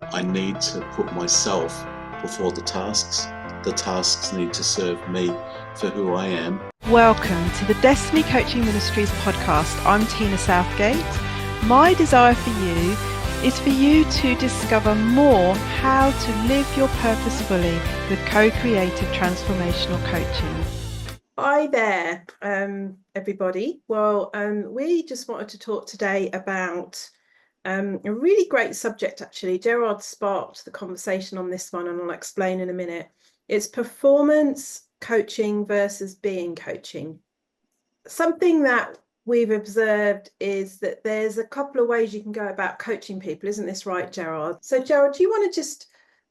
I need to put myself before the tasks. The tasks need to serve me for who I am. Welcome to the Destiny Coaching Ministries podcast. I'm Tina Southgate. My desire for you is for you to discover more how to live your purpose fully with co-creative transformational coaching. Hi there, everybody. Well, we just wanted to talk today about a really great subject, actually. Gerard sparked the conversation on this one, and I'll explain in a minute. It's performance coaching versus being coaching. Something that we've observed is that there's a couple of ways you can go about coaching people. Isn't this right, Gerard? So, Gerard, do you want to just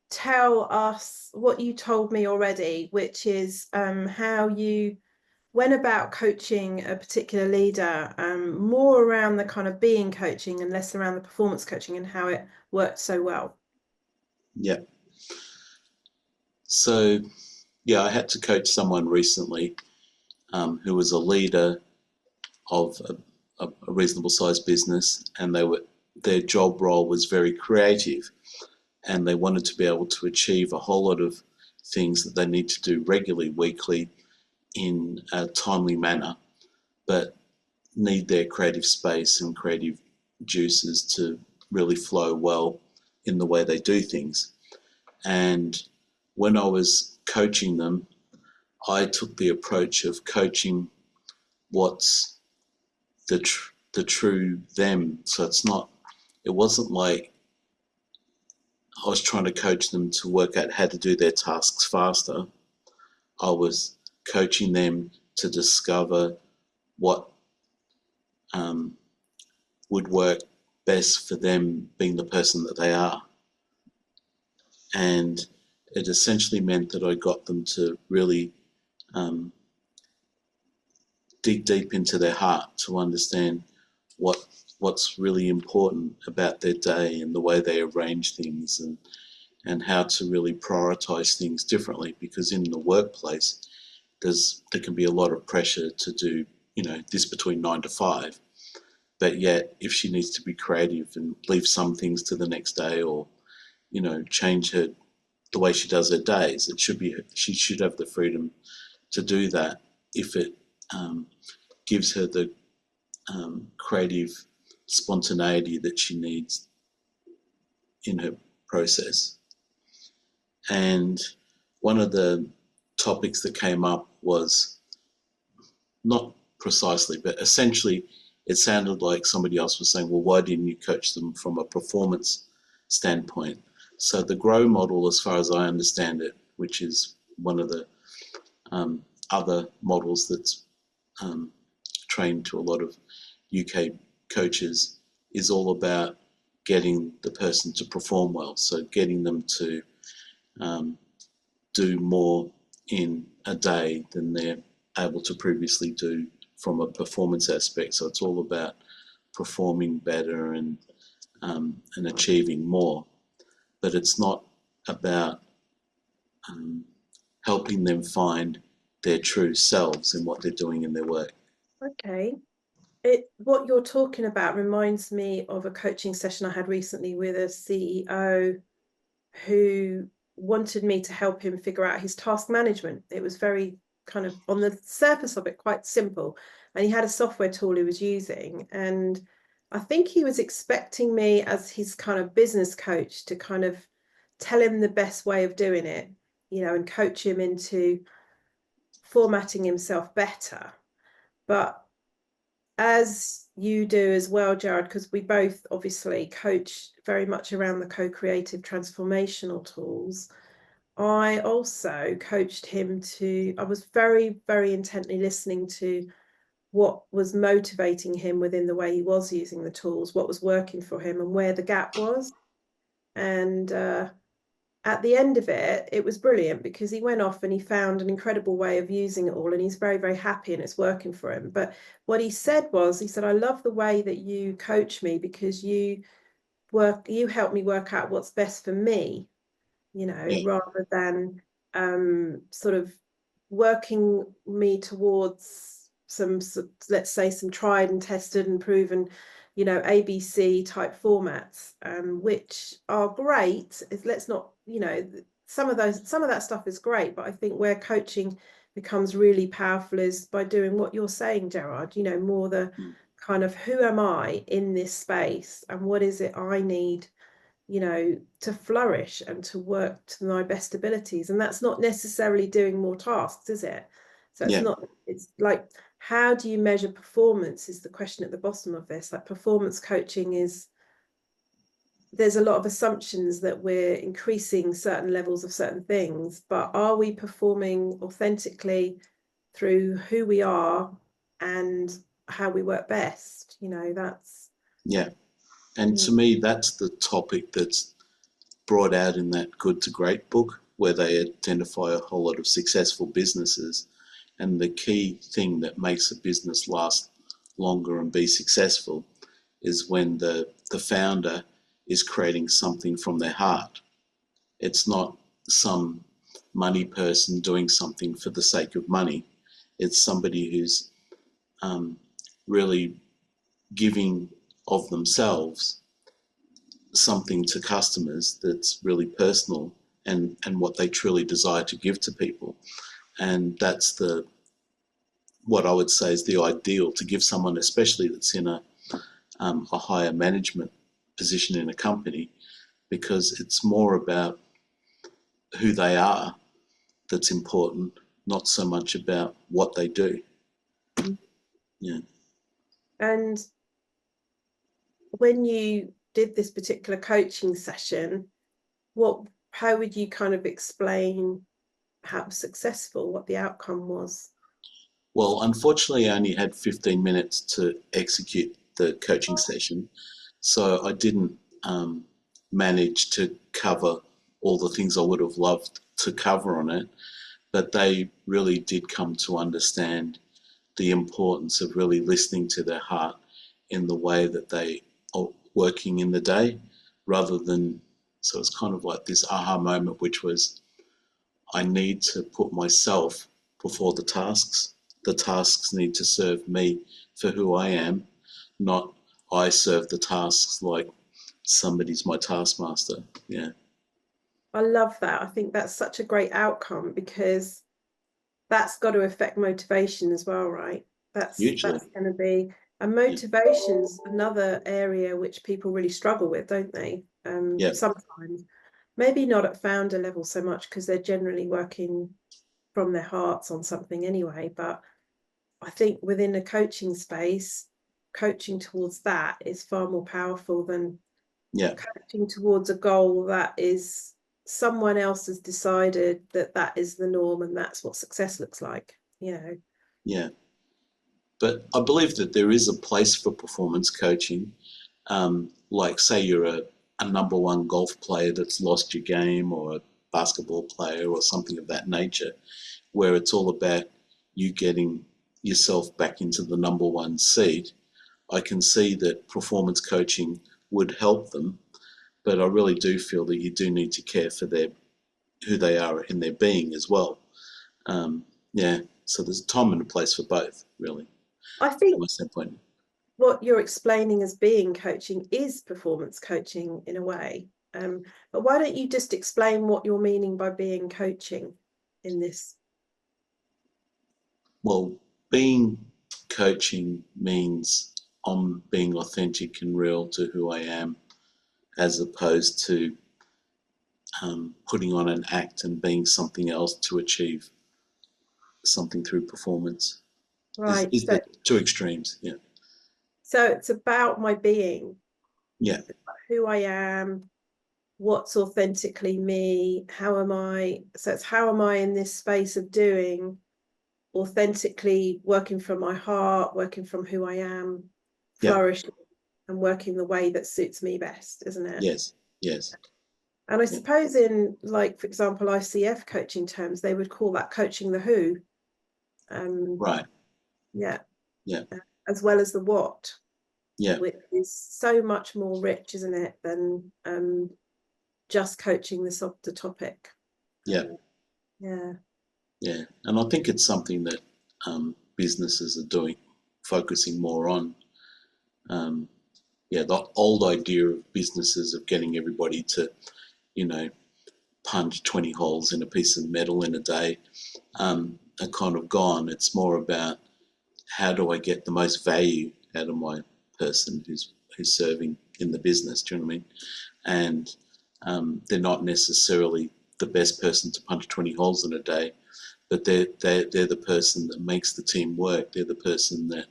tell us what you told me already, which is how you went about coaching a particular leader, more around the kind of being coaching and less around the performance coaching, and how it worked so well? Yeah. So, I had to coach someone recently who was a leader of a reasonable sized business, and their job role was very creative, and they wanted to be able to achieve a whole lot of things that they need to do regularly, weekly, in a timely manner, but need their creative space and creative juices to really flow well in the way they do things. And when I was coaching them, I took the approach of coaching what's the true them. So it wasn't like I was trying to coach them to work out how to do their tasks faster. I was coaching them to discover what would work best for them being the person that they are. And it essentially meant that I got them to really dig deep into their heart to understand what's really important about their day and the way they arrange things, and how to really prioritize things differently, because in the workplace there can be a lot of pressure to do this between 9 to 5, but yet if she needs to be creative and leave some things to the next day, or change the way she does her days, she should have the freedom to do that if it gives her the creative spontaneity that she needs in her process. And one of the topics that came up was, not precisely, but essentially it sounded like somebody else was saying, well, why didn't you coach them from a performance standpoint? So the GROW model, as far as I understand it, which is one of the other models that's trained to a lot of UK coaches, is all about getting the person to perform well. So getting them to do more in a day than they're able to previously do from a performance aspect. So it's all about performing better and achieving more. But it's not about helping them find their true selves in what they're doing in their work. Okay. What you're talking about reminds me of a coaching session I had recently with a CEO who wanted me to help him figure out his task management. It was very kind of, on the surface of it, quite simple. And he had a software tool he was using. And I think he was expecting me as his kind of business coach to kind of tell him the best way of doing it, and coach him into formatting himself better. But as you do as well, Jared, because we both obviously coach very much around the co-creative transformational tools, I also coached him I was very, very intently listening to what was motivating him within the way he was using the tools, what was working for him, and where the gap was. And at the end of it, it was brilliant, because he went off and he found an incredible way of using it all, and he's very, very happy and it's working for him. But what he said, I love the way that you coach me, because you help me work out what's best for me, Yeah. rather than sort of working me towards some, let's say, some tried and tested and proven you know, ABC type formats, which are great. Let's not, you know, some of that stuff is great, but I think where coaching becomes really powerful is by doing what you're saying, Gerard, you know, more the kind of who am I in this space and what is it I need, you know, to flourish and to work to my best abilities. And that's not necessarily doing more tasks, is it? So it's not, it's like, how do you measure performance is the question at the bottom of this. Like, performance coaching is, there's a lot of assumptions that we're increasing certain levels of certain things, but are we performing authentically through who we are and how we work best? You know, that's And to me, that's the topic that's brought out in that Good to Great book, where they identify a whole lot of successful businesses. And the key thing that makes a business last longer and be successful is when the founder is creating something from their heart. It's not some money person doing something for the sake of money. It's somebody who's really giving of themselves something to customers that's really personal and what they truly desire to give to people. And that's what I would say is the ideal to give someone, especially that's in a higher management position in a company, because it's more about who they are that's important, not so much about what they do. Yeah. And when you did this particular coaching session, how would you kind of explain how successful, what the outcome was? Well, unfortunately, I only had 15 minutes to execute the coaching session, so I didn't manage to cover all the things I would have loved to cover on it, but they really did come to understand the importance of really listening to their heart in the way that they are working in the day, rather than, so it's kind of like this aha moment, which was, I need to put myself before the tasks. The tasks need to serve me for who I am, not I serve the tasks like somebody's my taskmaster. Yeah. I love that. I think that's such a great outcome, because that's got to affect motivation as well, right? That's Usually. going to be, and motivation's another area which people really struggle with, don't they? Yeah. Sometimes, maybe not at founder level so much, because they're generally working from their hearts on something anyway. But I think within a coaching space, coaching towards that is far more powerful than coaching towards a goal that is someone else has decided that that is the norm and that's what success looks like, you know. Yeah. But I believe that there is a place for performance coaching. Like, say you're a number one golf player that's lost your game, or a basketball player or something of that nature, where it's all about you getting yourself back into the number one seed. I can see that performance coaching would help them, but I really do feel that you do need to care for who they are in their being as well. Yeah, so there's a time and a place for both, really, I from think my standpoint. what you're explaining as being coaching is performance coaching in a way. But why don't you just explain what you're meaning by being coaching in this? Well, being coaching means I'm being authentic and real to who I am, as opposed to putting on an act and being something else to achieve something through performance. Right. Is the two extremes? Yeah. So it's about my being, Yeah. who I am, what's authentically me, how am I, so it's how am I in this space of doing authentically, working from my heart, working from who I am, flourishing and working the way that suits me best, isn't it? Yes. Yes. And I suppose in, like, for example, ICF coaching terms, they would call that coaching the who. Right. Yeah. Yeah. As well as the what. Yeah. Which is so much more rich, isn't it, than just coaching the topic. Yeah. Yeah. Yeah. And I think it's something that businesses are doing, focusing more on. yeah, the old idea of businesses of getting everybody to, you know, punch 20 holes in a piece of metal in a day, are kind of gone. It's more about how do I get the most value out of my person who's serving in the business. Do you know what I mean? And they're not necessarily the best person to punch 20 holes in a day, but they're the person that makes the team work. They're the person that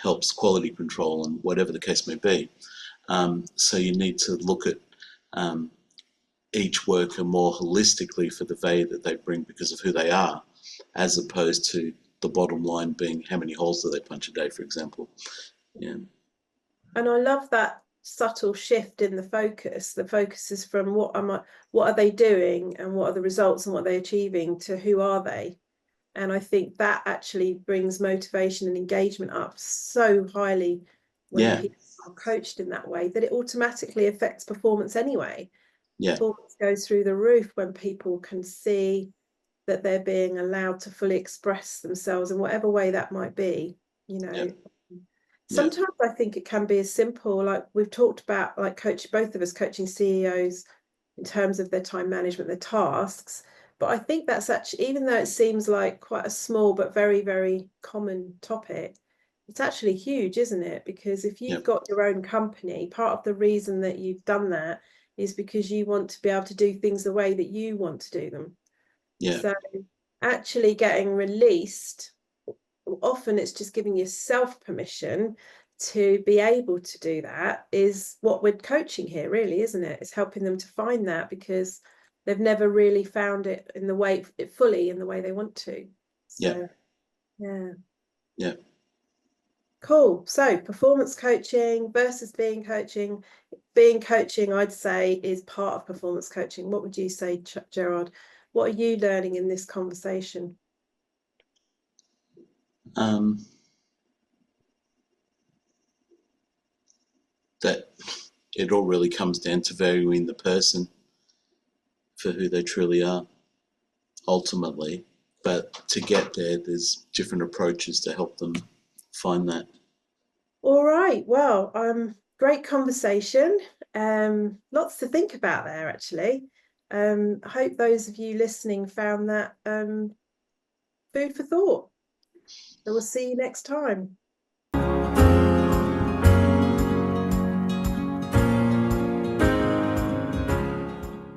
helps quality control and whatever the case may be. So you need to look at um, each worker more holistically for the value that they bring because of who they are, as opposed to the bottom line being how many holes do they punch a day, for example. Yeah. And I love that subtle shift in the focus. The focus is from what are they doing and what are the results and what are they achieving to who are they. And I think that actually brings motivation and engagement up so highly when Yeah. people are coached in that way that it automatically affects performance anyway. Yeah. Performance goes through the roof when people can see that they're being allowed to fully express themselves in whatever way that might be, you Yeah. know. Yeah. Sometimes I think it can be as simple, like we've talked about, like both of us coaching CEOs in terms of their time management, their tasks. But I think that's actually, even though it seems like quite a small but very, very common topic, it's actually huge, isn't it? Because if Yeah. you've got your own company, part of the reason that you've done that is because you want to be able to do things the way that you want to do them. Yeah. So actually getting released, often it's just giving yourself permission to be able to do that, is what we're coaching here, really, isn't it? It's helping them to find that because they've never really found it in the way fully in the way they want to. Yeah. So yeah, Yeah. cool. So performance coaching versus being coaching. Being coaching, I'd say, is part of performance coaching. What would you say, Gerard? What are you learning in this conversation? Um, that it all really comes down to valuing the person for who they truly are, ultimately. But to get there, there's different approaches to help them find that. All right. Well, great conversation. Lots to think about there, actually. I hope those of you listening found that food for thought. So we'll see you next time.